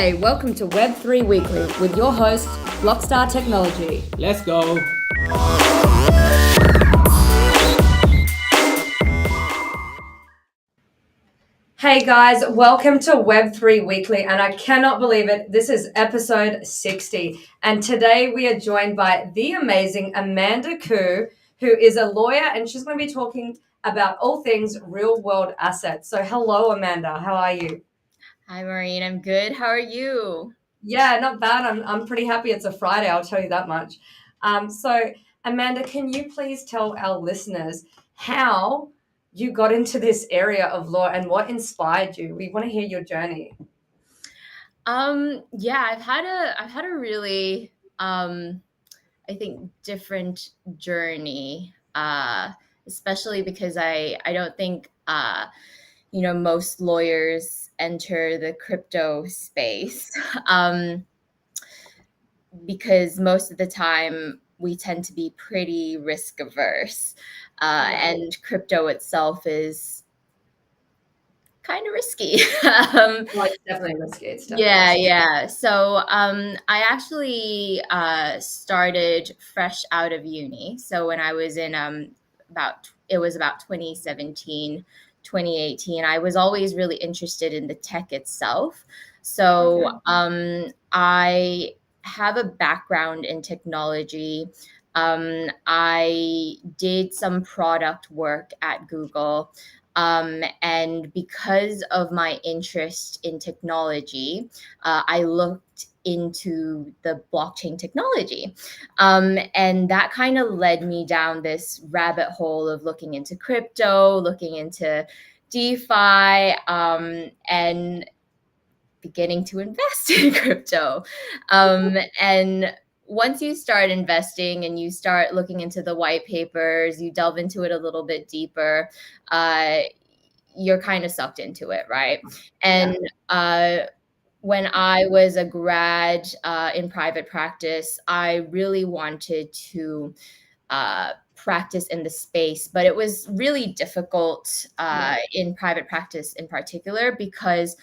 Hey, welcome to Web3 Weekly with your host, Blockstar Technology. Let's go. Hey guys, welcome to Web3 Weekly, and I cannot believe it. This is episode 60, and today we are joined by the amazing Amanda Koo, who is a lawyer, and she's going to be talking about all things real-world assets. So, hello, Amanda. How are you? Hi, Maureen. I'm good. How are you? Yeah, not bad. I'm pretty happy it's a Friday, I'll tell you that much. So, Amanda, can you please tell our listeners how you got into this area of law and what inspired you? We want to hear your journey. Yeah, I've had a really I think different journey. Especially because I don't think most lawyers enter the crypto space. Um because most of the time we tend to be pretty risk averse. And crypto itself is kind of risky. Well, it's definitely risky. It's definitely Yeah, risky. yeah. So I actually started fresh out of uni. So when I was in about 2017, 2018, I was always really interested in the tech itself. So Okay. I have a background in technology. I did some product work at Google. And because of my interest in technology, I looked into the blockchain technology. And that kind of led me down this rabbit hole of looking into crypto, looking into DeFi, and beginning to invest in crypto. And once you start investing and you start looking into the white papers, you delve into it a little bit deeper, uh, you're kind of sucked into it, right? And when I was a grad in private practice, I really wanted to practice in the space, but it was really difficult in private practice in particular because,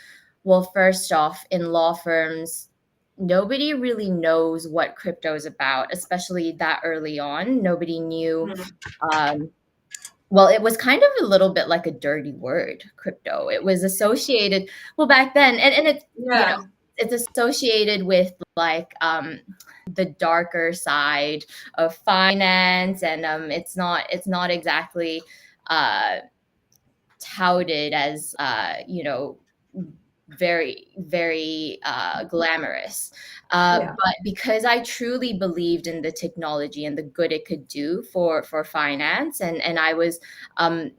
well, first off, in law firms, nobody really knows what crypto is about, especially that early on. Nobody knew. Um, well, it was kind of a little bit like a dirty word, crypto. It was associated, well, back then, and it's, Yeah. it's associated with like the darker side of finance, and it's not exactly uh, touted as very, very glamorous. Yeah. But because I truly believed in the technology and the good it could do for finance, and I was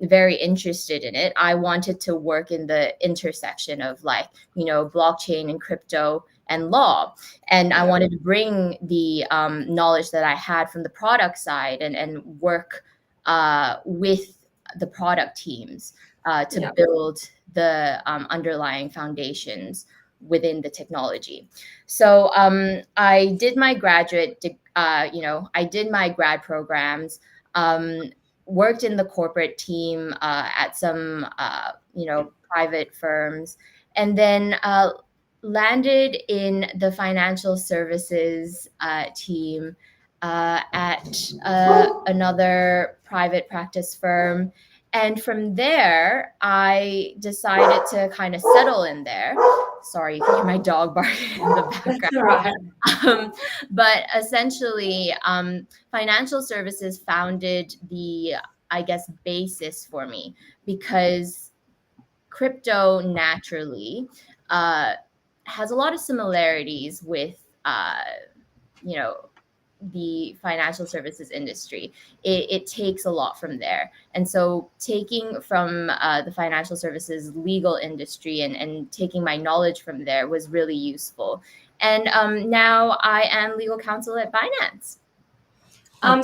very interested in it, I wanted to work in the intersection of like, blockchain and crypto and law. And I wanted to bring the knowledge that I had from the product side and work with the product teams to build the underlying foundations within the technology. So I did my I did my grad programs, worked in the corporate team at some, private firms, and then landed in the financial services team at another private practice firm. And from there, I decided to kind of settle in there. Sorry, you can hear my dog barking in the background. That's all right. But essentially, financial services founded the, I guess, basis for me because crypto naturally has a lot of similarities with, you know, the financial services industry. It takes a lot from there. And so taking from the financial services legal industry and taking my knowledge from there was really useful. And now I am legal counsel at Binance.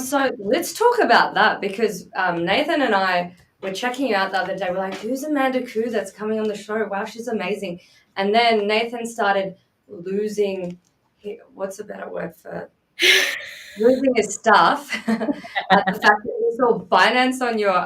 So let's talk about that because Nathan and I were checking you out the other day. We're like, who's Amanda Koo that's coming on the show? Wow, she's amazing. And then Nathan started losing, what's a better word for losing his stuff at the fact that he saw Binance on your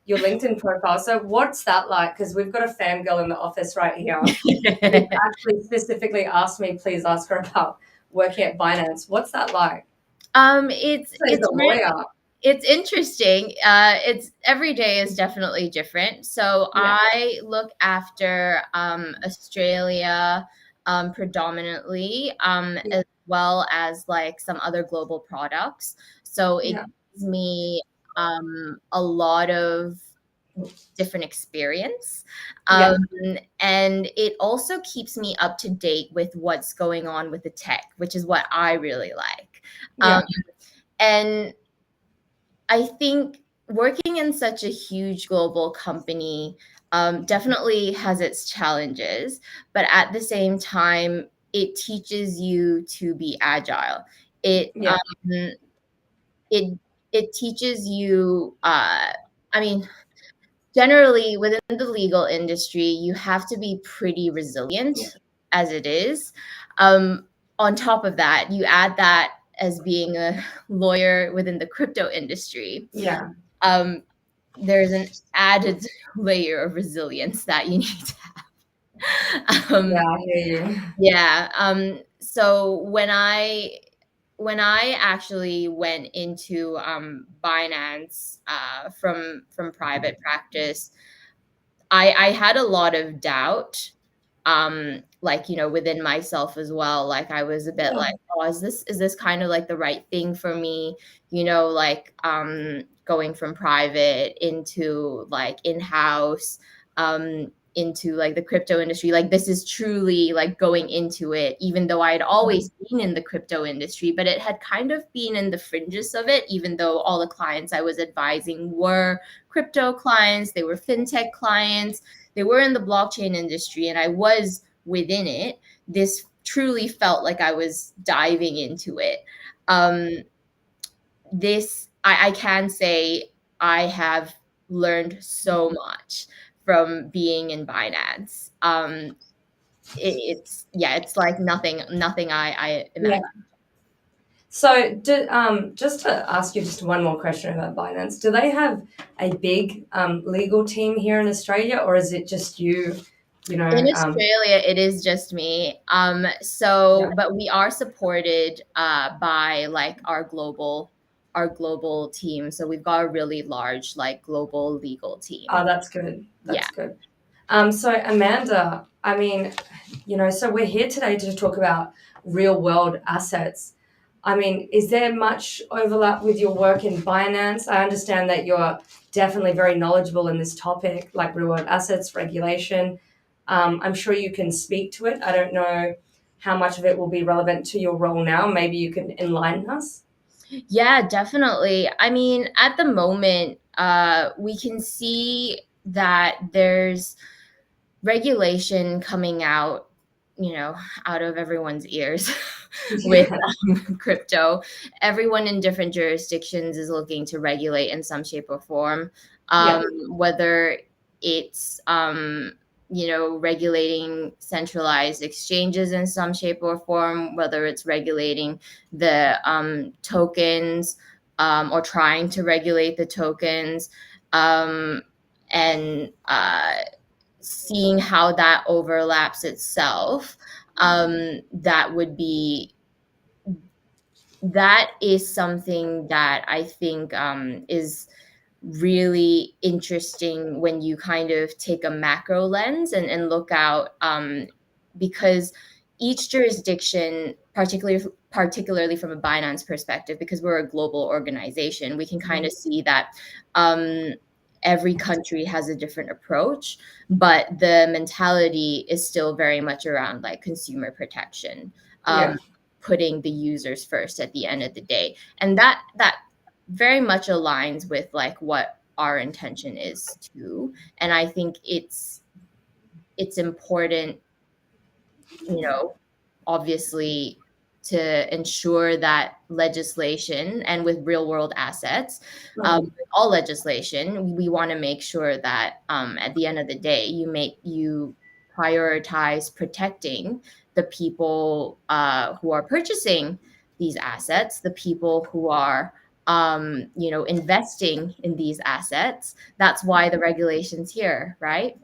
your LinkedIn profile. So what's that like? Because we've got a fangirl in the office right here who's actually specifically asked me, please ask her about working at Binance. What's that like? It's So as a lawyer. it's interesting. It's every day is definitely different. So Yeah, I look after Australia predominantly, yeah, as well as like some other global products. So it yeah, gives me a lot of different experience. yeah, Um, and it also keeps me up to date with what's going on with the tech, which is what I really like. Um, yeah, and I think working in such a huge global company definitely has its challenges, but at the same time, it teaches you to be agile. It yeah, it it teaches you. I mean, generally within the legal industry, you have to be pretty yeah, resilient as it is. On top of that, you add that as being a lawyer within the crypto industry. yeah, Um, there's an added layer of resilience that you need to have. yeah, I hear you. Yeah. So when I actually went into Binance from private practice, I had a lot of doubt, like, within myself as well. Like I was a bit Yeah, like, oh, is this kind of like the right thing for me? Like going from private into like in-house, into like the crypto industry. Like this is truly like going into it, even though I had always been in the crypto industry, but it had kind of been in the fringes of it, even though all the clients I was advising were crypto clients, they were fintech clients, they were in the blockchain industry, and I was within it. This truly felt like I was diving into it. Um, I can say I have learned so much from being in Binance. It's like nothing I yeah. imagined. So, just to ask you just one more question about Binance, do they have a big legal team here in Australia, or is it just you? You In know, Australia, it is just me. yeah. But we are supported by like our global team. So we've got a really large like global legal Oh, team. that's good. Yeah. That's good. So Amanda, I mean, so we're here today to talk about real world assets. I mean, is there much overlap with your work in Binance? I understand that you're definitely very knowledgeable in this topic, like real world assets, regulation. I'm sure you can speak to it. I don't know how much of it will be relevant to your role now. Maybe you can enlighten us. Yeah, definitely. I mean, at the moment, we can see that there's regulation coming out, you know, out of everyone's ears with Yeah, crypto. Everyone in different jurisdictions is looking to regulate in some shape or form, yeah, whether it's regulating centralized exchanges in some shape or form, whether it's regulating the tokens, or trying to regulate the tokens, and seeing how that overlaps itself. That would be that is something that I think is really interesting when you kind of take a macro lens and look out, because each jurisdiction, particularly from a Binance perspective, because we're a global organization, we can kind of see that um, every country has a different approach, but the mentality is still very much around like consumer protection, yeah, putting the users first at the end of the day, and that very much aligns with like what our intention is too. And I think it's important, you know obviously, to ensure that legislation, and with real world assets, mhm, with all legislation, we want to make sure that at the end of the day, you prioritize protecting the people who are purchasing these assets, the people who are investing in these assets. That's why the regulation's here, right?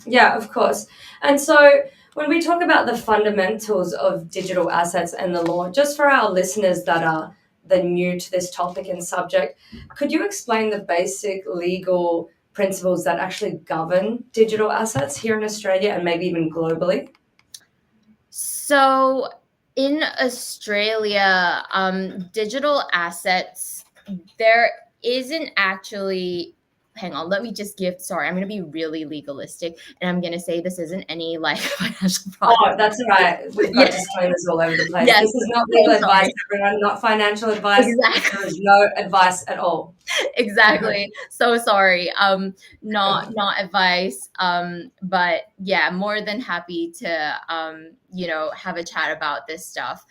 Yeah, of course. And so when we talk about the fundamentals of digital assets and the law, just for our listeners that are the new to this topic and subject, could you explain the basic legal principles that actually govern digital assets here in Australia and maybe even globally? So in Australia, digital assets, there isn't actually. Hang on, let me just give. Sorry, I'm going to be really legalistic, and I'm going to say this isn't any like financial product. Oh, that's all right. We've got Yeah, disclaimers all over the place. yes, This is not so legal advice, sorry. everyone, not financial advice. There Exactly. is no advice at all. Exactly. So sorry. Not advice. But yeah, more than happy to have a chat about this stuff.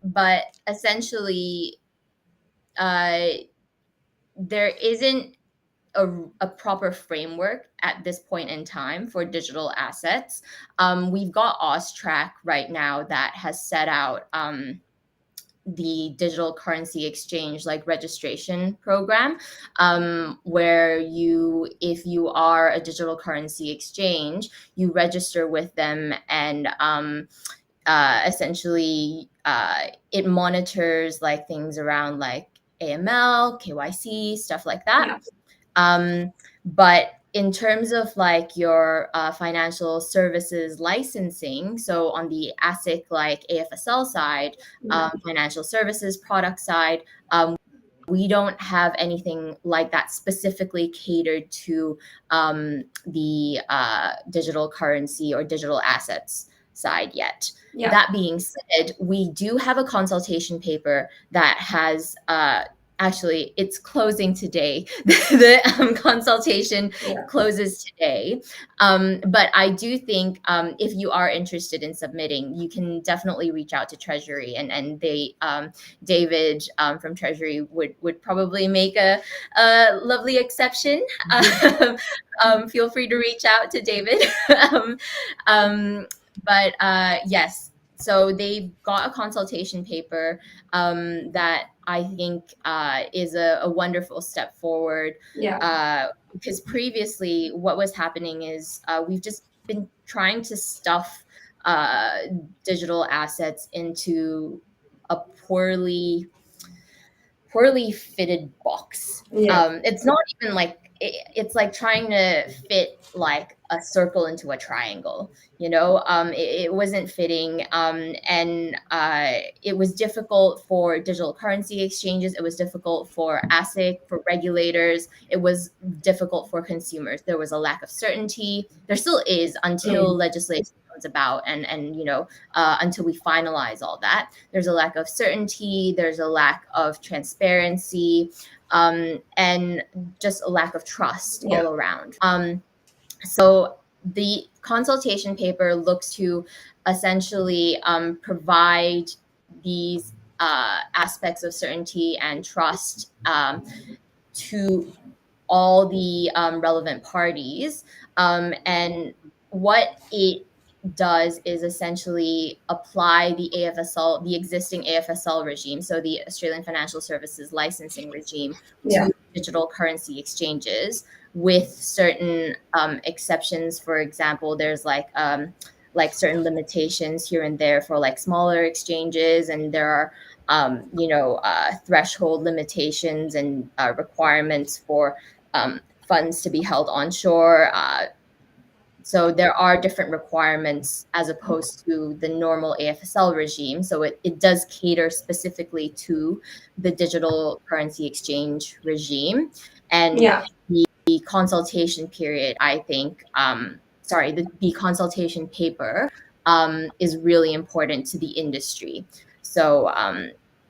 But essentially, uh, there isn't a proper framework at this point in time for digital assets. We've got Austrac right now that has set out the digital currency exchange like registration program, where if you are a digital currency exchange, you register with them, and essentially it monitors like things around like AML, KYC, stuff like that. Yeah. But in terms of like your financial services licensing, so on the ASIC like AFSL side, Yeah. financial services product side, we don't have anything like that specifically catered to the digital currency or digital assets side yet. Yeah. That being said, we do have a consultation paper that has actually it's closing today. The consultation Yeah. closes today, but I do think if you are interested in submitting, you can definitely reach out to Treasury, and they David from Treasury would probably make a lovely exception. Feel free to reach out to David. um, um, but yes, so they've got a consultation paper that I think is a wonderful step forward. Yeah. Because previously, what was happening is we've just been trying to stuff uh, digital assets into a poorly fitted box. Yeah. It's not even like it's like trying to fit like a circle into a triangle. It wasn't fitting, and it was difficult for digital currency exchanges. It was difficult for ASIC, for regulators. It was difficult for consumers. There was a lack of certainty. There still is until Mm. legislation comes about, and until we finalize all that. There's a lack of certainty, there's a lack of transparency, and just a lack of trust Yeah. all around. So the consultation paper looks to essentially provide these aspects of certainty and trust to all the relevant parties. And what it does is essentially apply the existing AFSL regime, so the Australian Financial Services Licensing Regime, Yeah. to digital currency exchanges with certain exceptions. For example, there's like certain limitations here and there for like smaller exchanges, and there are threshold limitations and requirements for funds to be held onshore. So there are different requirements as opposed to the normal AFSL regime. So it does cater specifically to the digital currency exchange regime. And Yeah. the consultation period, I think, the consultation paper is really important to the industry. So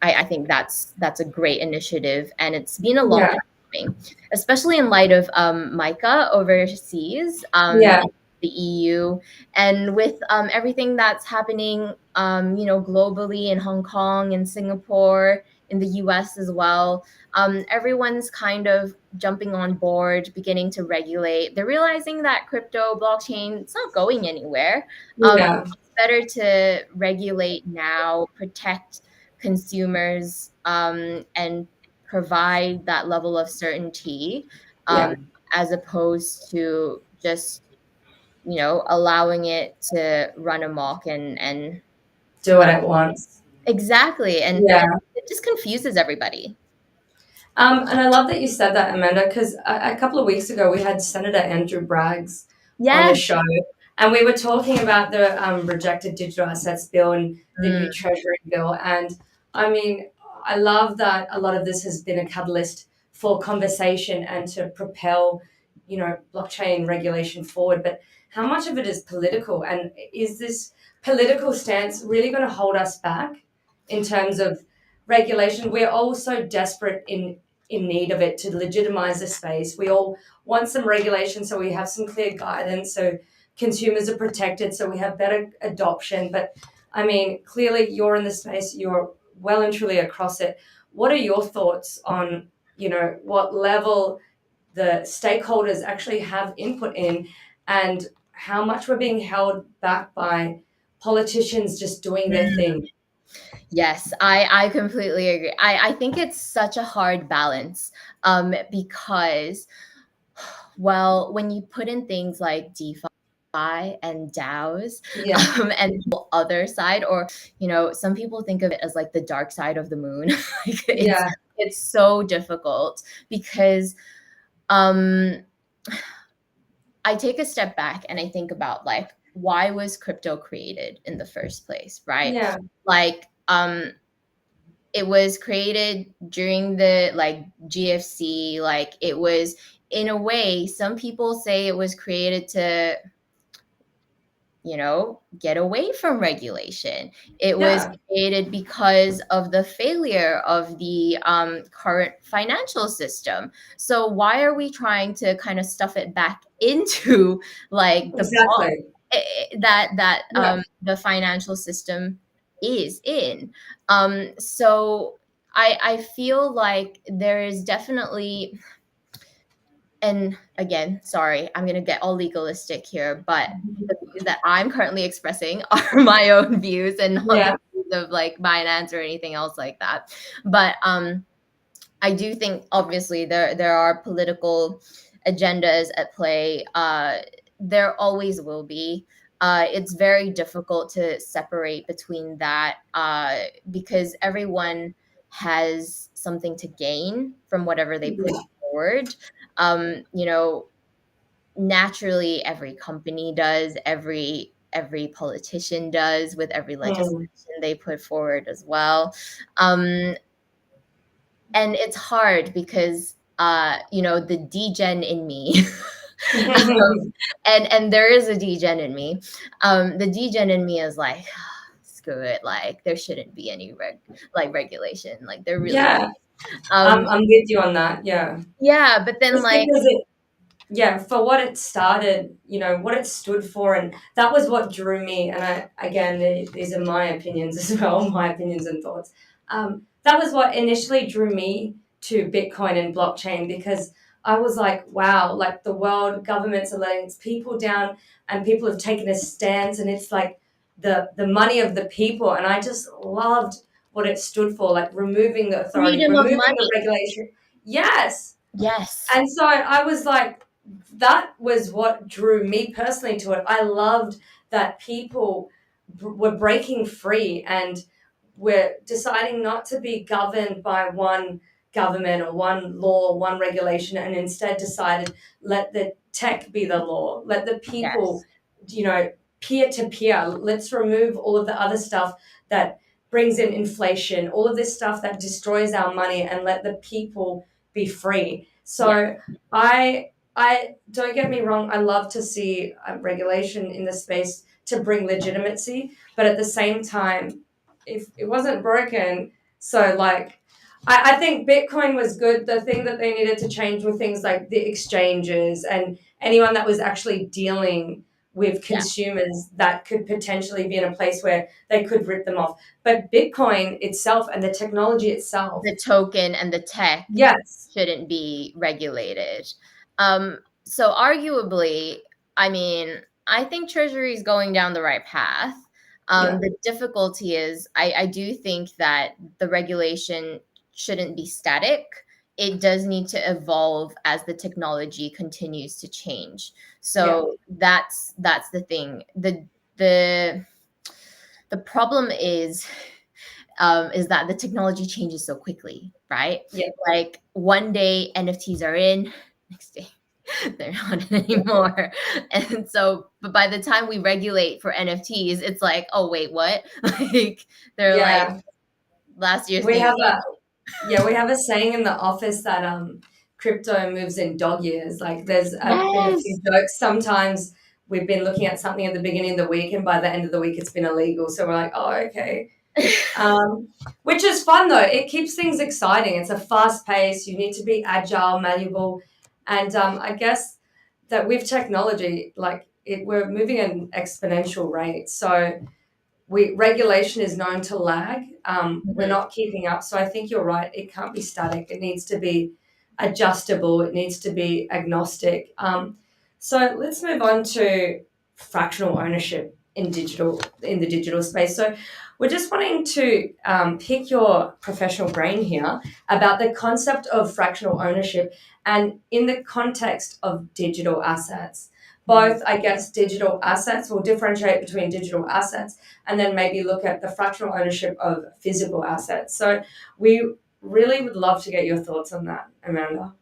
I think that's a great initiative, and it's been a long Yeah. time coming, especially in light of MICA overseas, Yeah. in the EU, and with everything that's happening, globally in Hong Kong and Singapore, in the US as well. Everyone's kind of jumping on board, beginning to regulate. They're realizing that crypto, blockchain, it's not going anywhere. Yeah. It's better to regulate now, protect consumers, and provide that level of certainty, Yeah. as opposed to just, allowing it to run amok and Do what it wants. exactly, and Yeah. it just confuses everybody. And I love that you said that, Amanda, because a couple of weeks ago we had Senator Andrew Braggs on the Yes. show, and we were talking about the rejected digital assets bill and the new Mm, Treasury bill. And I mean, I love that a lot of this has been a catalyst for conversation and to propel, blockchain regulation forward. But how much of it is political, and is this political stance really going to hold us back in terms of regulation? We're all so desperate in need of it to legitimize the space. We all want some regulation so we have some clear guidance, so consumers are protected, so we have better adoption. But I mean, clearly you're in the space, you're well and truly across it. What are your thoughts on, what level the stakeholders actually have input in, and how much we're being held back by politicians just doing their mm. thing? Yes, I completely agree. I think it's such a hard balance, because, well, when you put in things like DeFi and DAOs, Yeah, and the other side, or some people think of it as like the dark side of the moon. Like, yeah, it's so difficult because, um, I take a step back and I think about, like, why was crypto created in the first place, right? yeah. Like, it was created during the, like, GFC. Like, it was, in a way, some people say it was created to, get away from regulation. It was Yeah, created because of the failure of the, current financial system. So why are we trying to kind of stuff it back into, like, the box, exactly. Yeah. the financial system is in? So I feel like there is definitely, and again, sorry, I'm going to get all legalistic here, but the views that I'm currently expressing are my own views and not the Yeah. views of, like, Binance or anything else like that. But I do think, obviously, there are political agendas at play. There always will be. It's very difficult to separate between that, because everyone has something to gain from whatever they put forward. You know, naturally, every company does, every politician does, with every legislation Mm. they put forward as well. Um, and it's hard because, the degen in me, and there is a degen in me. The degen in me is like, screw it, like, there shouldn't be any regulation, like, there really Yeah, um I'm with you on that. Yeah, yeah, but then, just like, because yeah, for what it started, what it stood for, and that was what drew me. And again, these are my opinions as well, my opinions and thoughts. That was what initially drew me to Bitcoin and blockchain, because I was like, wow, like the world governments are letting its people down, and people have taken a stance, and it's like the money of the people, and I just loved what it stood for, like removing the authority, freedom of removing the money. regulation. Yes, Yes. and so I was like, that was what drew me personally to it. I loved that people were breaking free and were deciding not to be governed by one government or one law, one regulation, and instead decided, let the tech be the law, let the people, Yes. you know, peer to peer. Let's remove all of the other stuff that brings in inflation, all of this stuff that destroys our money, and let the people be free. Yeah. So I don't get me wrong. I love to see regulation in the space to bring legitimacy, but at the same time, if it wasn't broken, so like I think Bitcoin was good. The thing that they needed to change were things like the exchanges and anyone that was actually dealing with Yeah. consumers that could potentially be in a place where they could rip them off. But Bitcoin itself and the technology itself, The token and the tech yes. shouldn't be regulated. So arguably, I mean, I think Treasury is going down the right path. Yeah. The difficulty is I do think that the regulation shouldn't be static. It does need to evolve as the technology continues to change. Yeah. So that's the thing. The the problem is that the technology changes so quickly, right? Yeah. Like one day NFTs are in, next day they're not anymore. And so, but by the time we regulate for NFTs, it's like, oh wait, what? Like they're like Yeah. last year's We thing. have a we have a saying in the office that crypto moves in dog years. Like been a few Yes. jokes. Sometimes we've been looking at something at the beginning of the week, and by the end of the week, it's been illegal. So we're like, oh, okay. Which is fun though. It keeps things exciting. It's a fast pace. You need to be agile, malleable, and I guess that with technology, we're moving at an exponential rate. So regulation is known to lag. We're Mhm. not keeping up. So I think you're right. It can't be static. It needs to be adjustable. It needs to be agnostic. So let's move on to fractional ownership in the digital space. So we're just wanting to pick your professional brain here about the concept of fractional ownership and in the context of digital assets. Mhm. Both, I guess, digital assets, will differentiate between digital assets and then maybe look at the fractional ownership of physical assets. So we really would love to get your thoughts on that, Amanda.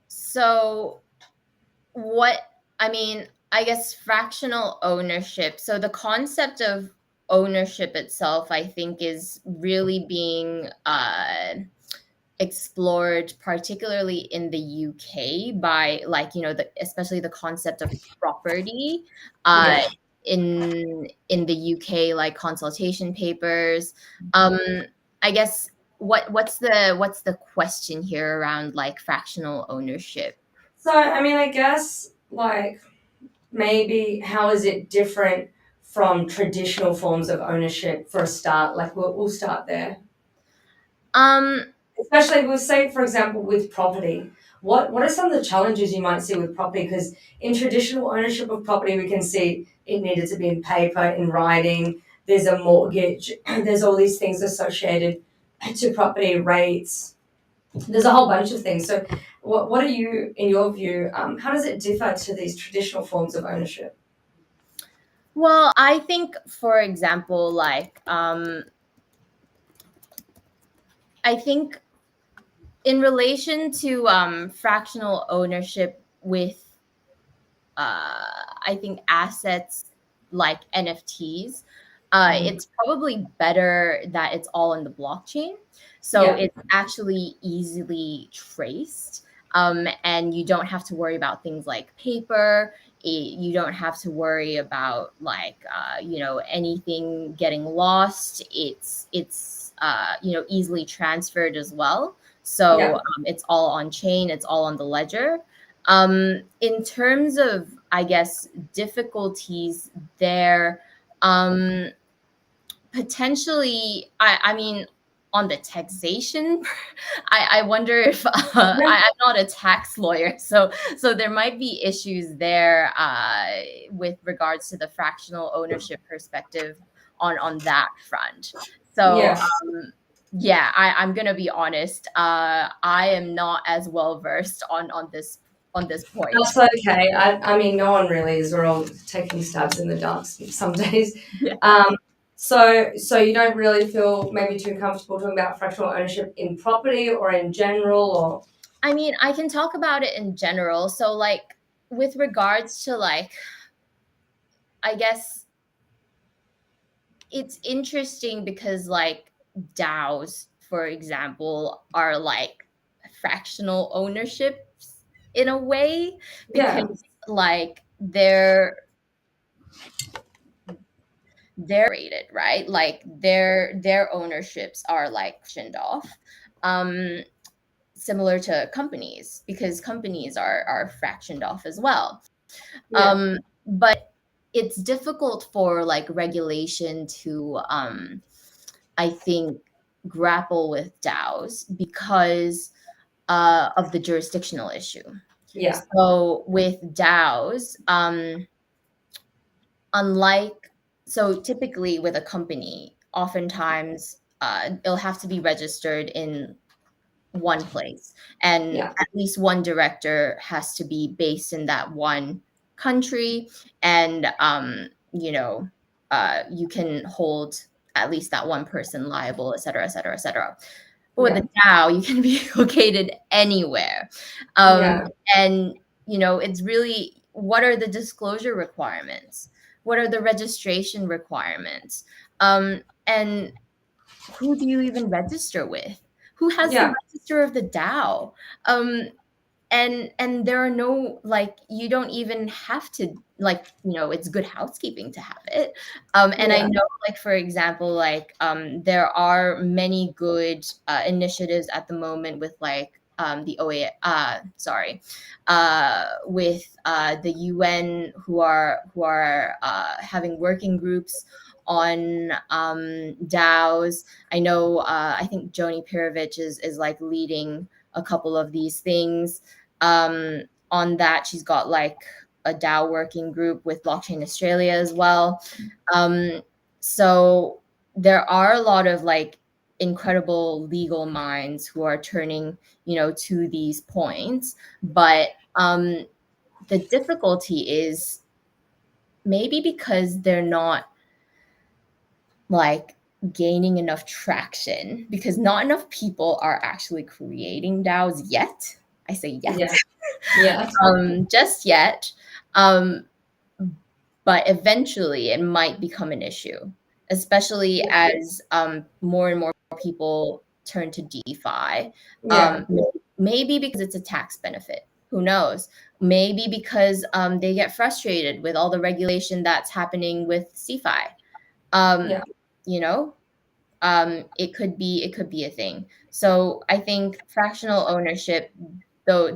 So what I mean, I guess fractional ownership. So the concept of ownership itself, I think, is really being explored particularly in the UK by like especially the concept of property uh Yeah. in the UK, like consultation papers. um I guess what's the question here around like fractional ownership? So, I mean, I guess maybe how is it different from traditional forms of ownership for a start? Like we'll start there. um Especially, we'll say, for example, with property. What are some of the challenges you might see with property? Because in traditional ownership of property, we can see it needed to be in paper, in writing. There's a mortgage. There's all these things associated to property rates. There's a whole bunch of things. So, what are you, in your view, how does it differ to these traditional forms of ownership? well, I think, for example, like I think in relation to fractional ownership with I think assets like NFTs, Mhm. it's probably better that it's all in the blockchain. So Yeah, it's actually easily traced. And you don't have to worry about things like paper. You don't have to worry about like anything getting lost. It's easily transferred as well. So yeah. it's all on chain. It's all on the ledger. In terms of, I guess, difficulties there, um, potentially, I mean, on the taxation, I wonder if I'm not a tax lawyer, so there might be issues there with regards to the fractional ownership perspective on that front. So Yeah. yeah, I'm gonna be honest. I am not as well versed on this point. That's okay. I mean, no one really is. We're all taking stabs in the dark some days. Yeah. Um, so you don't really feel maybe too comfortable talking about fractional ownership in property or in general, or I mean, I can talk about it in general. So, like, with regards to, like, I guess it's interesting because, like, DAOs, for example, are like fractional ownerships in a way yeah, because, like, they're rated, right? Like, their ownerships are like sectioned off. Um, Similar to companies because companies are fractioned off as well. yeah, But it's difficult for like regulation to I think grapple with DAOs because of the jurisdictional issue. yeah, So with DAOs, unlike so typically with a company, oftentimes it'll have to be registered in one place, and Yeah. at least one director has to be based in that one country, and you can hold at least that one person liable, et cetera, et cetera, et cetera. But with Yeah. the DAO, you can be located anywhere. Um, Yeah. and, it's really, what are the disclosure requirements? What are the registration requirements? And who do you even register with? Who has the Yeah. register of the DAO? Um, and there are no, like, you don't even have to, like, it's good housekeeping to have it. And I Yeah. know, like, for example, like, there are many good initiatives at the moment with, like, the with the UN, who are having working groups on DAOs. I know, I think Joni Pirovich is like leading a couple of these things. On that, she's got like a DAO working group with Blockchain Australia as well. Um, so there are a lot of like incredible legal minds who are turning, to these points. But the difficulty is maybe because they're not like gaining enough traction, because not enough people are actually creating DAOs yet. I say yet. Yeah. Yeah. Just yet. Um, but eventually it might become an issue, especially as more and more people turn to DeFi. Yeah. Maybe because it's a tax benefit. Who knows? Maybe because they get frustrated with all the regulation that's happening with CeFi. Um, Yeah. you know, it could be a thing. So I think fractional ownership, though,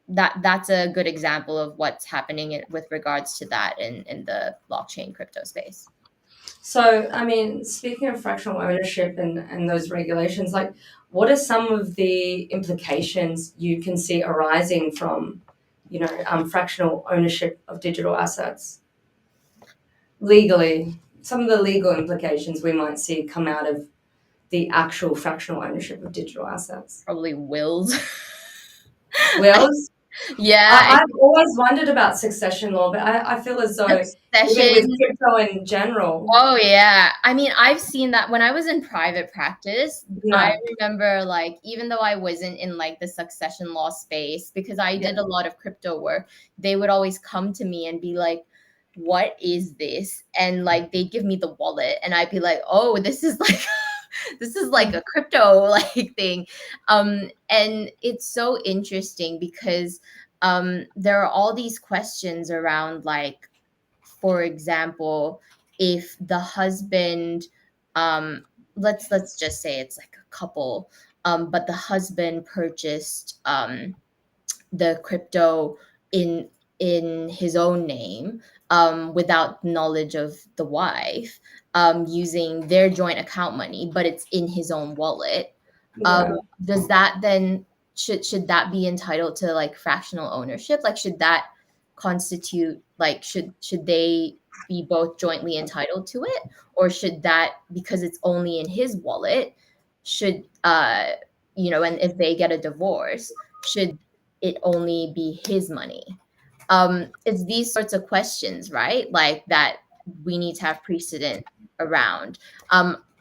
that's a good example of what's happening with regards to that in the blockchain crypto space. So, I mean, speaking of fractional ownership and those regulations, like, what are some of the implications you can see arising from, fractional ownership of digital assets legally? Some of the legal implications we might see come out of the actual fractional ownership of digital assets. Probably wills. Well, Yeah, I I've always wondered about succession law, but I feel as though even with succession. crypto in general, Oh yeah. I mean, I've seen that when I was in private practice. I yeah, remember, like, even though I wasn't in like the succession law space, because I yeah, did a lot of crypto work, they would always come to me and be like, "What is this?" And like they give me the wallet and I'd be like, "Oh, this is like this is like a crypto like thing." And it's so interesting because there are all these questions around, like, for example, if the husband, um let's just say it's like a couple, but the husband purchased the crypto in his own name, without knowledge of the wife, using their joint account money, but it's in his own wallet. um, yeah. does that then, should that be entitled to like fractional ownership? Like, should that constitute, like, should they be both jointly entitled to it, or should that, because it's only in his wallet, should and if they get a divorce, should it only be his money? It's these sorts of questions, right? Like, that we need to have precedent around.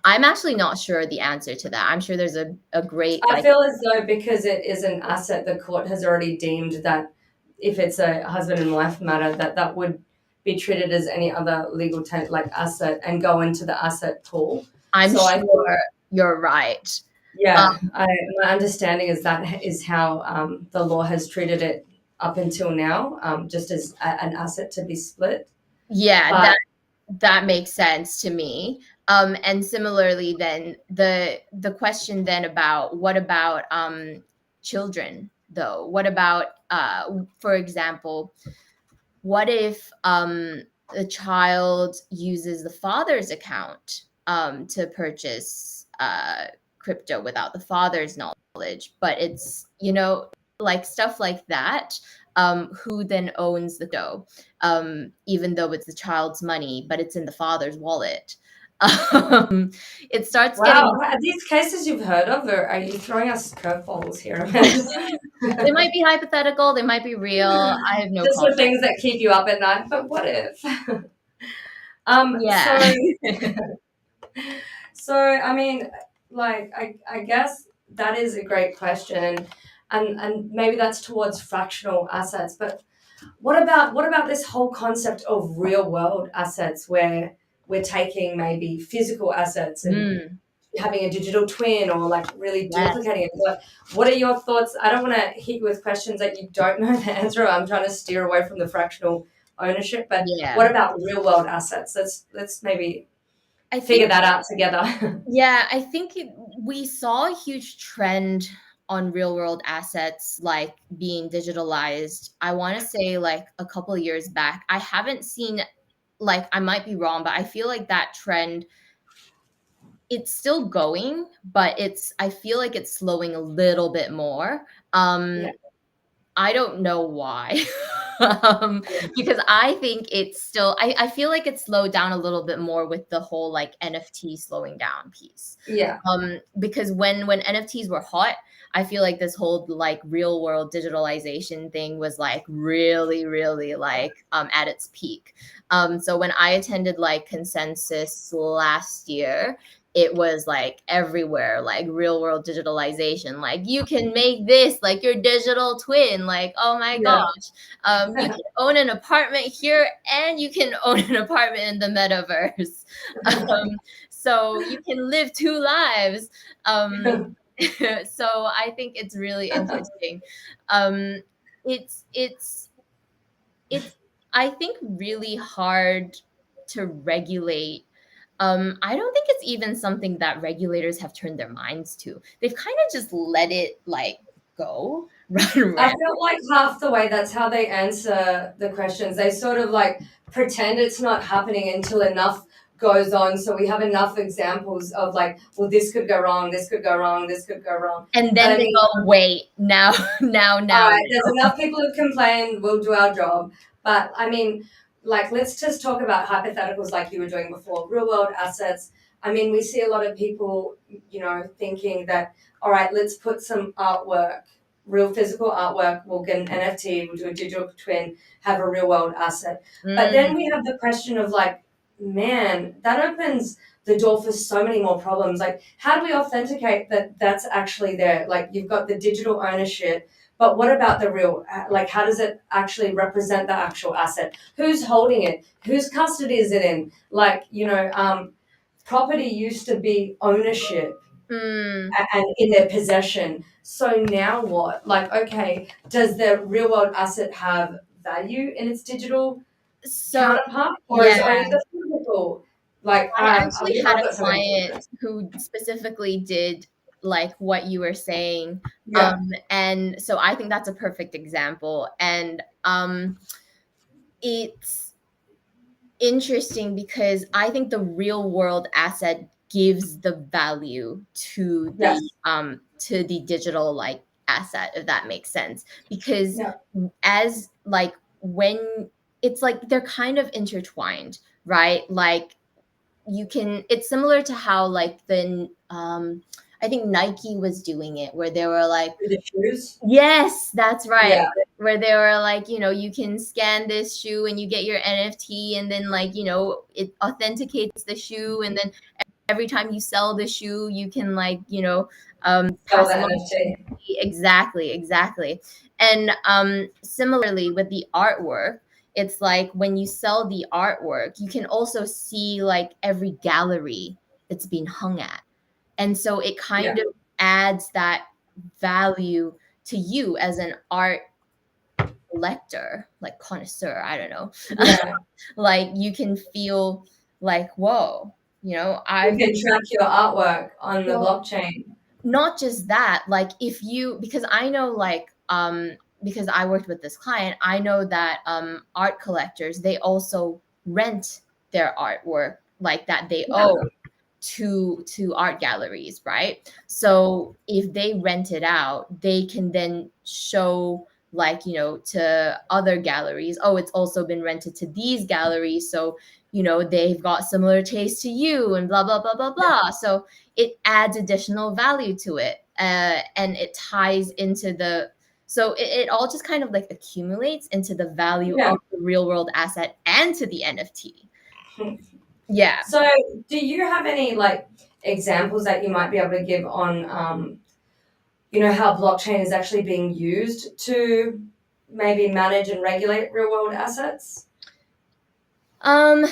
I'm actually not sure the answer to that. I'm sure there's a great, I like, feel as though because it is an asset, the court has already deemed that if it's a husband and wife matter, that would be treated as any other legal like asset and go into the asset pool. I'm So I think, sure you're right. Um, yeah, my understanding is that is how the law has treated it up until now, just as an asset to be split. yeah, But that makes sense to me. And similarly, then the question then about, what about children though? What about, for example, what if the child uses the father's account to purchase crypto without the father's knowledge, but it's, like stuff like that. who then owns the dough, even though it's the child's money, but it's in the father's wallet. Um, it starts Wow, getting. are these cases you've heard of, or are you throwing us curveballs here, Amanda? They might be hypothetical, they might be real. I have no Just the comment. things that keep you up at night. But what if? Yeah. So so I mean, like I guess that is a great question, and maybe that's towards fractional assets. But what about this whole concept of real world assets, where we're taking maybe physical assets and Mm, having a digital twin, or like really yes. duplicating it? What are your thoughts? I don't want to hit you with questions that you don't know the answer of. I'm trying to steer away from the fractional ownership, but Yeah. what about real world assets? Let's maybe I figure think, that out together. yeah, I think we saw a huge trend on real world assets like being digitalized. I want to say like a couple of years back. I haven't seen, like, I might be wrong, but I feel like that trend, it's still going, but I feel like it's slowing a little bit more. Yeah, I don't know why. yeah, Because I think it's still, I feel like it's slowed down a little bit more with the whole like NFT slowing down piece. yeah, Because when NFTs were hot, I feel like this whole like real world digitalization thing was like really, really like at its peak. So when I attended like Consensus last year, it was like everywhere, like real world digitalization, like you can make this like your digital twin, like oh my yeah. gosh, you can own an apartment here and you can own an apartment in the metaverse. So you can live two lives. So I think it's really interesting. um it's it's I think really hard to regulate. I don't think it's even something that regulators have turned their minds to. They've kind of just let it like go, run I rampant. felt like half the way that's how they answer the questions. They sort of like pretend it's not happening until enough goes on. So we have enough examples of like, well, this could go wrong, this could go wrong, this could go wrong. And But then I they mean, go, wait, now, now, all now. right, there's enough people who've complained, we'll do our job. But I mean, like, let's just talk about hypotheticals like you were doing before, real world assets. I mean, we see a lot of people, thinking that, all right, let's put some artwork, real physical artwork, we'll get an NFT, we'll do a digital twin, have a real world asset. But then Mm, we have the question of like, man, that opens the door for so many more problems. Like, how do we authenticate that that's actually there? Like, you've got the digital ownership, but what about the real? Like, how does it actually represent the actual asset? Who's holding it? Whose custody is it in? Like, property used to be ownership mm. and in their possession. So now what? Like, okay, does the real world asset have value in its digital So, counterpart, or is yeah, it only the physical? Like, I actually had I've a got something to say. client who specifically did like what you were saying. Yeah. And so I think that's a perfect example. And it's interesting because I think the real world asset gives the value Yes. to the digital like asset, if that makes sense. Because Yeah. as like when it's like they're kind of intertwined, right? Like you can, it's similar to how like I think Nike was doing it where they were like, The shoes. yes, that's right. Yeah. Where they were like, you can scan this shoe and you get your NFT, and then like, it authenticates the shoe, and then every time you sell the shoe, you can like, Sell pass the them on. NFT. Exactly, exactly. And similarly with the artwork, it's like when you sell the artwork, you can also see like every gallery it's been hung at. And so it Yeah. kind of adds that value to you as an art collector, like connoisseur, I don't know. Yeah. Like you can feel like, whoa, You I've can track your artwork on the well, blockchain. not just that, like if you, because I know like because I worked with this client, I know that art collectors, they also rent their artwork like that they Yeah. own to art galleries, right? So if they rent it out, they can then show like, to other galleries. Oh, it's also been rented to these galleries, so they've got similar taste to you, and blah blah blah blah blah. So it adds additional value to it, and it ties into the so it all just kind of like accumulates into the value Yeah. of the real world asset and to the NFT. Yeah. So, do you have any like examples that you might be able to give on, how blockchain is actually being used to maybe manage and regulate real world assets? Um,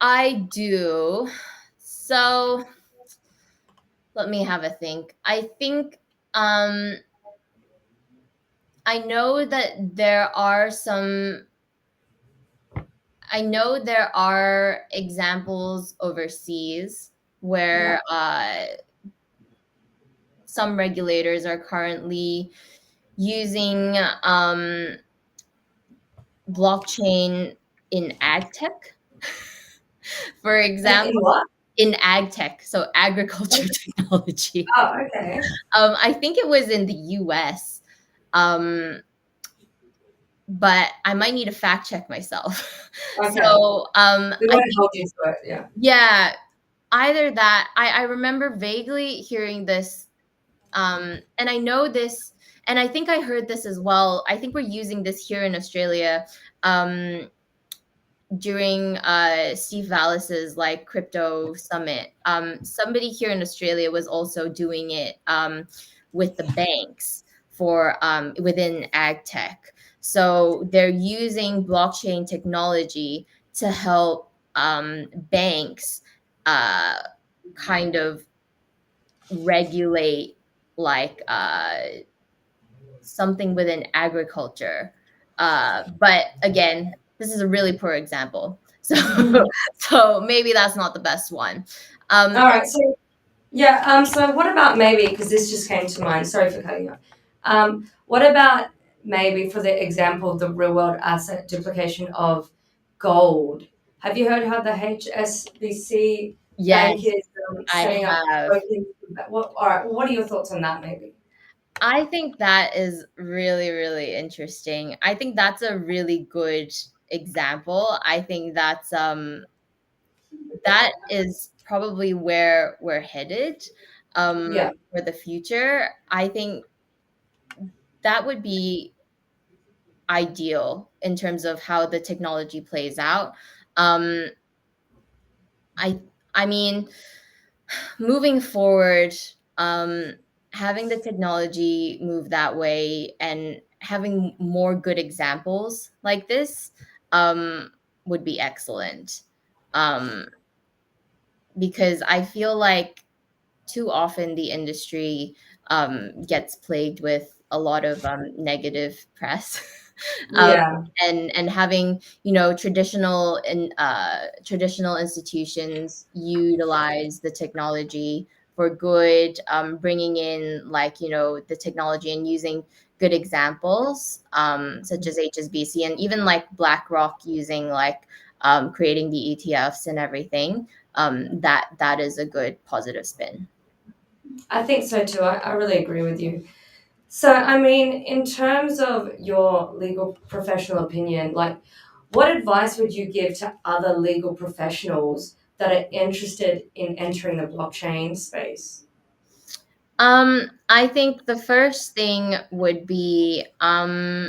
I do. So let me have a think. Um I know that I know there are examples overseas Yeah. where some regulators are currently using blockchain in ag tech. For In example, what? in ag tech, so agriculture technology. Oh, okay. I think it was in the US. Um, but I might need to fact check myself. Okay. So We I won't think, hold you to it. Yeah. yeah, either that. I remember vaguely hearing this, and I know this, and I think I heard this as well. I think we're using this here in Australia. During Steve Vallis's like crypto summit. Somebody here in Australia was also doing it with the banks for within ag tech. So they're using blockchain technology to help banks uh, kind of regulate like something within agriculture. But again, this is a really poor example. So so maybe that's not the best one. All right. So yeah. So what about maybe, because this just came to mind. Sorry for cutting you off. What about maybe for the example of the real world asset duplication of gold? Have you heard how the HSBC bank Yes, is I setting up have. tokens? What? All right. What are your thoughts on that? Maybe. I think that is really, really interesting. I think that's a really good example. I think that is probably where we're headed Yeah. for the future. I think that would be ideal in terms of how the technology plays out. Um, I I mean, moving forward, um, having the technology move that way and having more good examples like this would be excellent. Um, because I feel like too often the industry gets plagued with a lot of negative press. um, Yeah. and having traditional institutions utilize the technology for good, bringing in like the technology and using good examples such as HSBC and even like BlackRock using like creating the ETFs and everything. That is a good positive spin. I think so too. I really agree with you. So, I mean, in terms of your legal professional opinion, like, what advice would you give to other legal professionals that are interested in entering the blockchain space? I think the first thing would be I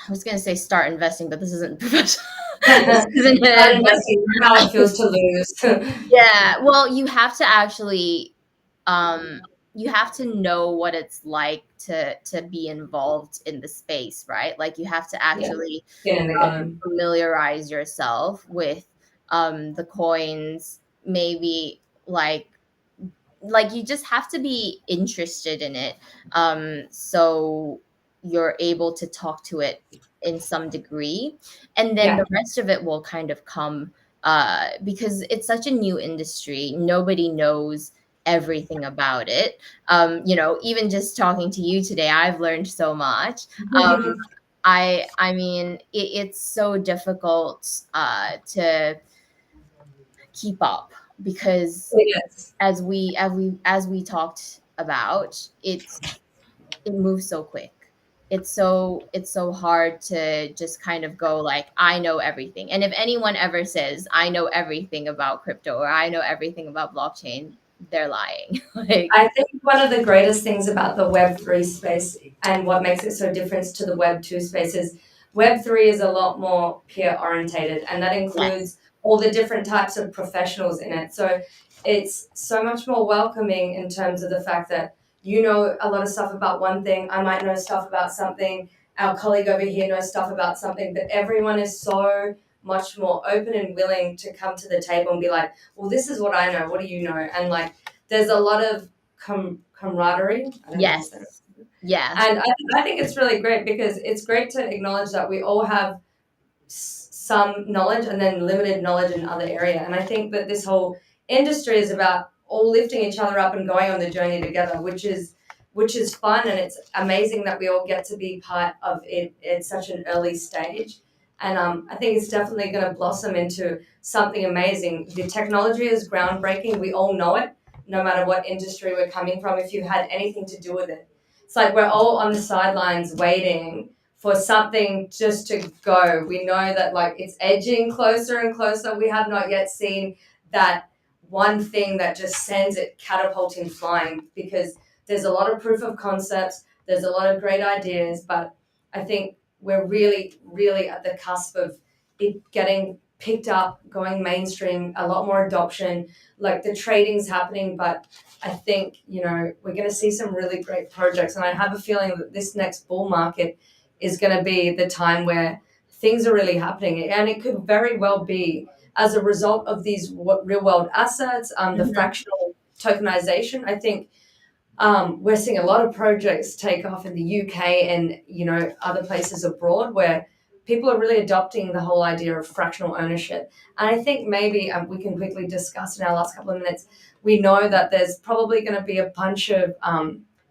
was gonna say start investing, but this isn't professional. This isn't Start it, but investing, how it feels to lose. yeah. Well, you have to actually um you have to know what it's like to be involved in the space, right? Like you have to Yeah, actually skin in the game. familiarize yourself with the coins, maybe like you just have to be interested in it, so you're able to talk to it in some degree, and then Yeah, the rest of it will kind of come because it's such a new industry. Nobody knows everything about it. Even just talking to you today, I've learned so much. um, I mean, it's so difficult to keep up because it is. as we talked about, it's it moves so quick. It's so hard to just kind of go like, I know everything. And if anyone ever says I know everything about crypto or I know everything about blockchain, they're lying. Like, I think one of the greatest things about the Web3 space and what makes it so different to the Web2 space is Web3 is a lot more peer orientated, and that yes. includes all the different types of professionals in it. So it's so much more welcoming in terms of the fact that you know a lot of stuff about one thing, I might know stuff about something, our colleague over here knows stuff about something, but everyone is so much more open and willing to come to the table and be like, well, this is what I know, what do you know? And like, there's a lot of camaraderie. I don't know how to say it. Yes. Yeah. And I think it's really great because it's great to acknowledge that we all have some knowledge and then limited knowledge in other area. And I think that this whole industry is about all lifting each other up and going on the journey together, which is fun, and it's amazing that we all get to be part of it at such an early stage. And I think it's definitely going to blossom into something amazing. The technology is groundbreaking. We all know it, no matter what industry we're coming from, if you had anything to do with it. It's like we're all on the sidelines waiting for something just to go. We know that like it's edging closer and closer. We have not yet seen that one thing that just sends it catapulting flying, because there's a lot of proof of concepts, there's a lot of great ideas, but I think we're really, really at the cusp of it getting picked up, going mainstream, a lot more adoption. Like the trading's happening, but I think, we're going to see some really great projects. And I have a feeling that this next bull market is going to be the time where things are really happening. And it could very well be as a result of these real world assets, the Mhm. fractional tokenization. I think we're seeing a lot of projects take off in the UK and other places abroad where people are really adopting the whole idea of fractional ownership. And I think maybe we can quickly discuss in our last couple of minutes. We know that there's probably going to be a bunch of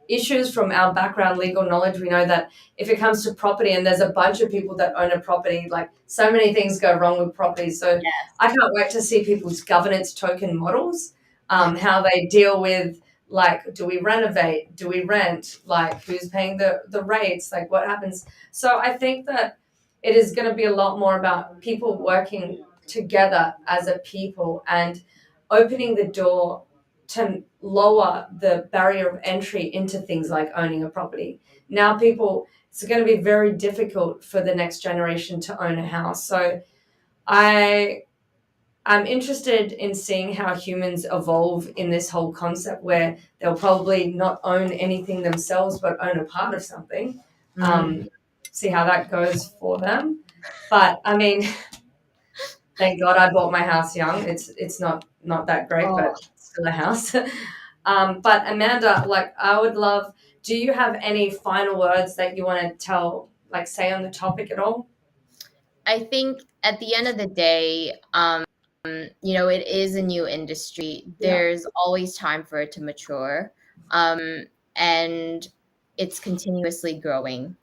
issues from our background legal knowledge. We know that if it comes to property and there's a bunch of people that own a property, like so many things go wrong with property. So Yes. I can't wait to see people's governance token models, how they deal with, like, do we renovate, do we rent, like who's paying the rates, like what happens. So I think that it is going to be a lot more about people working together as a people and opening the door to lower the barrier of entry into things like owning a property. Now it's going to be very difficult for the next generation to own a house. So I'm interested in seeing how humans evolve in this whole concept where they'll probably not own anything themselves but own a part of something. Mhm. See how that goes for them. But I mean, thank God I bought my house young. It's not that great, Oh, but still a house. But Amanda, like I would love. Do you have any final words that you want to tell, like say on the topic at all? I think at the end of the day, it is a new industry. Yeah. There's always time for it to mature, and it's continuously growing.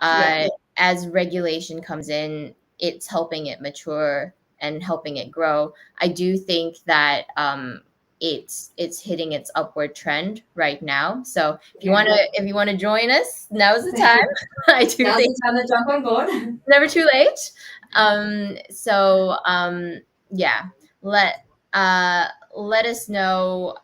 Yeah. As regulation comes in, it's helping it mature and helping it grow. I do think that it's hitting its upward trend right now. So Yeah. if you wanna join us, now's the time. I do Now's think the time to jump on board. never too late. So yeah, let let us know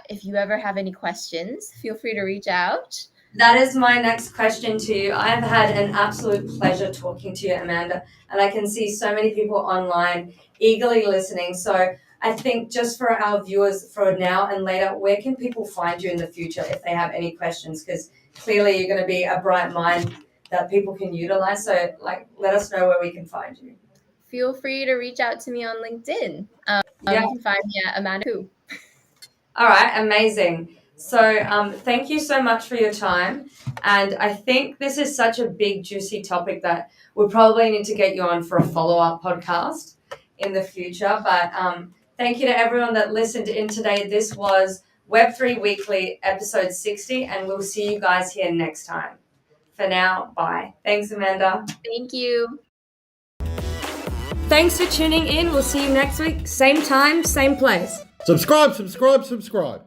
if you ever have any questions. Feel free to reach out. That is my next question to you. I've had an absolute pleasure talking to you, Amanda, and I can see so many people online eagerly listening. So I think just for our viewers for now and later, where can people find you in the future if they have any questions? Because clearly you're going to be a bright mind that people can utilize. So like, let us know where we can find you. Feel free to reach out to me on LinkedIn. Yeah. You can find me at Amanda Who. All right, amazing. So, thank you so much for your time. And I think this is such a big, juicy topic that we probably need to get you on for a follow up podcast in the future. But thank you to everyone that listened in today. This was Web3 Weekly, episode 60, and we'll see you guys here next time. For now, bye. Thanks, Amanda. Thank you. Thanks for tuning in. We'll see you next week, same time, same place. Subscribe, subscribe, subscribe.